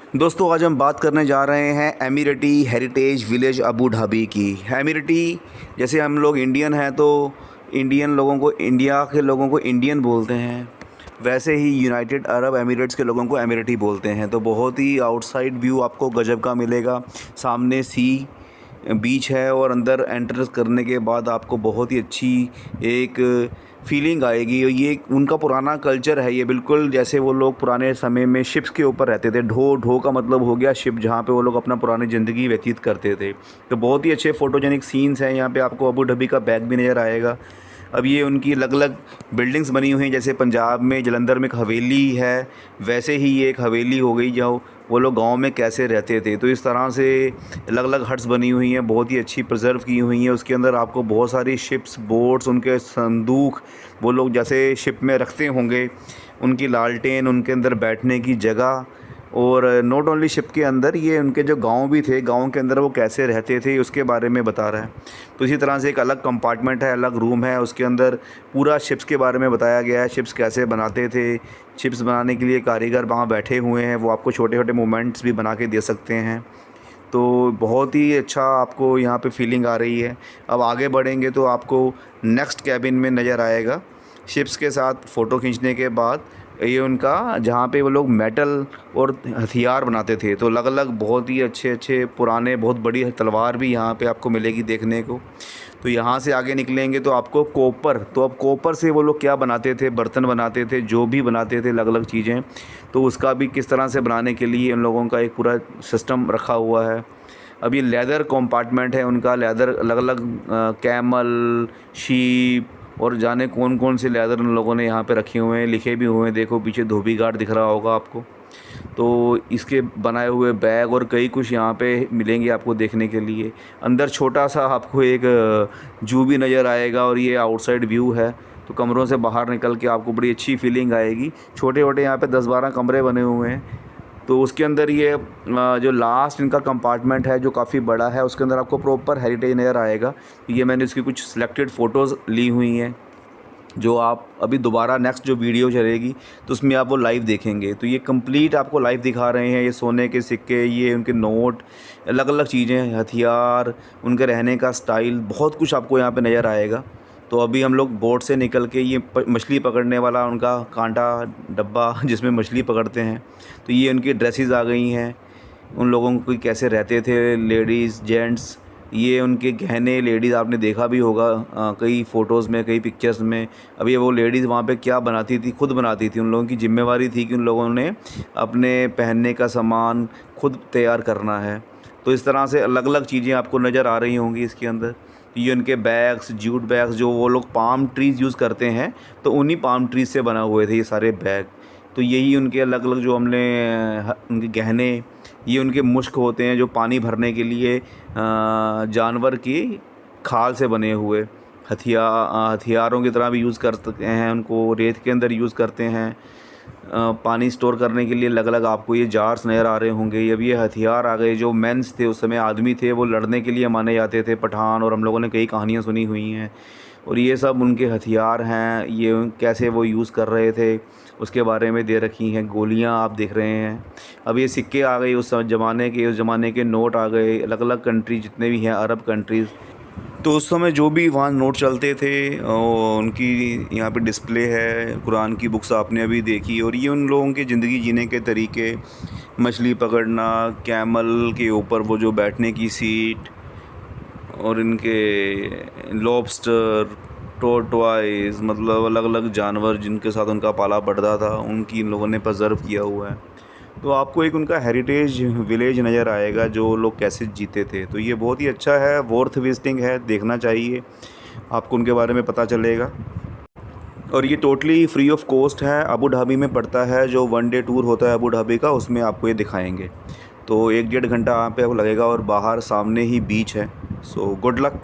दोस्तों आज हम बात करने जा रहे हैं एमिरेटी हेरिटेज विलेज अबू धाबी की। एमिरेटी जैसे हम लोग इंडियन हैं तो इंडियन लोगों को इंडिया के लोगों को इंडियन बोलते हैं, वैसे ही यूनाइटेड अरब एमिरेट्स के लोगों को एमिरेटी बोलते हैं। तो बहुत ही आउटसाइड व्यू आपको गजब का मिलेगा। सामने सी बीच है और अंदर एंटर करने के बाद आपको बहुत ही अच्छी एक फीलिंग आएगी। और ये उनका पुराना कल्चर है, ये बिल्कुल जैसे वो लोग पुराने समय में शिप्स के ऊपर रहते थे। ढो का मतलब हो गया शिप, जहाँ पे वो लोग अपना पुरानी ज़िंदगी व्यतीत करते थे। तो बहुत ही अच्छे फ़ोटोजेनिक सीन्स हैं। यहाँ पे आपको अबू धाबी का बैग भी नज़र आएगा। अब ये उनकी अलग अलग बिल्डिंग्स बनी हुई हैं, जैसे पंजाब में जलंधर में एक हवेली है, वैसे ही ये एक हवेली हो गई जो वो लोग गांव में कैसे रहते थे। तो इस तरह से अलग अलग हट्स बनी हुई हैं, बहुत ही अच्छी प्रिजर्व की हुई हैं। उसके अंदर आपको बहुत सारी शिप्स, बोट्स, उनके संदूक वो लोग जैसे शिप में रखते होंगे, उनकी लालटेन, उनके अंदर बैठने की जगह। और नॉट ओनली शिप के अंदर, ये उनके जो गांव भी थे, गांव के अंदर वो कैसे रहते थे उसके बारे में बता रहा है। तो इसी तरह से एक अलग कंपार्टमेंट है, अलग रूम है, उसके अंदर पूरा शिप्स के बारे में बताया गया है। शिप्स कैसे बनाते थे, शिप्स बनाने के लिए कारीगर वहाँ बैठे हुए हैं, वो आपको छोटे छोटे मोमेंट्स भी बना के दे सकते हैं। तो बहुत ही अच्छा आपको यहाँ पे फीलिंग आ रही है। अब आगे बढ़ेंगे तो आपको नेक्स्ट कैबिन में नज़र आएगा। शिप्स के साथ फ़ोटो खींचने के बाद ये उनका जहाँ पे वो लोग मेटल और हथियार बनाते थे, तो अलग अलग बहुत ही अच्छे अच्छे पुराने बहुत बड़ी तलवार भी यहाँ पे आपको मिलेगी देखने को। तो यहाँ से आगे निकलेंगे तो आपको कॉपर, तो अब कॉपर से वो लोग क्या बनाते थे, बर्तन बनाते थे, जो भी बनाते थे अलग अलग चीज़ें, तो उसका भी किस तरह से बनाने के लिए उन लोगों का एक पूरा सिस्टम रखा हुआ है। अब ये लेदर कंपार्टमेंट है उनका, लेदर अलग अलग कैमल, शीप और जाने कौन कौन से लेदर उन लोगों ने यहाँ पे रखे हुए हैं, लिखे भी हुए हैं। देखो पीछे धोबी घाट दिख रहा होगा आपको। तो इसके बनाए हुए बैग और कई कुछ यहाँ पे मिलेंगे आपको देखने के लिए। अंदर छोटा सा आपको एक जू भी नज़र आएगा और ये आउटसाइड व्यू है। तो कमरों से बाहर निकल के आपको बड़ी अच्छी फीलिंग आएगी। छोटे छोटे यहाँ पे 10-12 कमरे बने हुए हैं। तो उसके अंदर ये जो लास्ट इनका कंपार्टमेंट है जो काफ़ी बड़ा है, उसके अंदर आपको प्रॉपर हेरिटेज नज़र आएगा। ये मैंने इसकी कुछ सिलेक्टेड फ़ोटोज़ ली हुई हैं, जो आप अभी दोबारा नेक्स्ट जो वीडियो चलेगी तो उसमें आप वो लाइव देखेंगे। तो ये कंप्लीट आपको लाइव दिखा रहे हैं। ये सोने के सिक्के, ये उनके नोट, अलग अलग चीज़ें, हथियार, उनके रहने का स्टाइल, बहुत कुछ आपको यहाँ पे नज़र आएगा। तो अभी हम लोग बोट से निकल के ये मछली पकड़ने वाला उनका कांटा डब्बा जिसमें मछली पकड़ते हैं, तो ये उनकी ड्रेसेस आ गई हैं। उन लोगों को कैसे रहते थे, लेडीज़ जेंट्स, ये उनके गहने, लेडीज़ आपने देखा भी होगा कई फ़ोटोज़ में, कई पिक्चर्स में। अब ये वो लेडीज़ वहाँ पे क्या बनाती थी, खुद बनाती थी। उन लोगों की ज़िम्मेवारी थी कि उन लोगों ने अपने पहनने का सामान खुद तैयार करना है। तो इस तरह से अलग अलग चीज़ें आपको नज़र आ रही होंगी इसके अंदर। ये उनके बैग्स, जूट बैग्स, जो वो लोग पाम ट्रीज़ यूज़ करते हैं, तो उन्हीं पाम ट्रीज़ से बना हुए थे ये सारे बैग। तो यही उनके अलग अलग जो हमने उनके गहने, ये उनके मुश्क होते हैं जो पानी भरने के लिए जानवर की खाल से बने हुए हथियारों की तरह भी यूज़ कर सकते हैं। उनको रेत के अंदर यूज़ करते हैं। पानी स्टोर करने के लिए अलग अलग आपको ये जार्स नज़र आ रहे होंगे। अब ये हथियार आ गए। जो मेंस थे उस समय, आदमी थे, वो लड़ने के लिए माने जाते थे, पठान, और हम लोगों ने कई कहानियाँ सुनी हुई हैं। और ये सब उनके हथियार हैं, ये कैसे वो यूज़ कर रहे थे उसके बारे में दे रखी हैं। गोलियां आप देख रहे हैं। अब ये सिक्के आ गए उस ज़माने के नोट आ गए, अलग अलग कंट्री जितने भी हैं अरब कंट्रीज़। तो उस समय जो भी वहाँ नोट चलते थे उनकी यहाँ पे डिस्प्ले है। कुरान की बुक्स आपने अभी देखी, और ये उन लोगों के ज़िंदगी जीने के तरीके, मछली पकड़ना, कैमल के ऊपर वो जो बैठने की सीट, और इनके लॉबस्टर, टॉर्टवाइज, मतलब अलग अलग जानवर जिनके साथ उनका पाला पड़ता था, उनकी इन लोगों ने प्रिजर्व किया हुआ है। तो आपको एक उनका हेरिटेज विलेज नज़र आएगा जो लोग कैसे जीते थे। तो ये बहुत ही अच्छा है, वर्थ विजिटिंग है, देखना चाहिए, आपको उनके बारे में पता चलेगा। और ये टोटली फ्री ऑफ कॉस्ट है, अबू धाबी में पड़ता है। जो 1 डे टूर होता है अबू धाबी का, उसमें आपको ये दिखाएंगे। तो 1-1.5 घंटा यहाँ पे आपको लगेगा, और बाहर सामने ही बीच है। So good luck.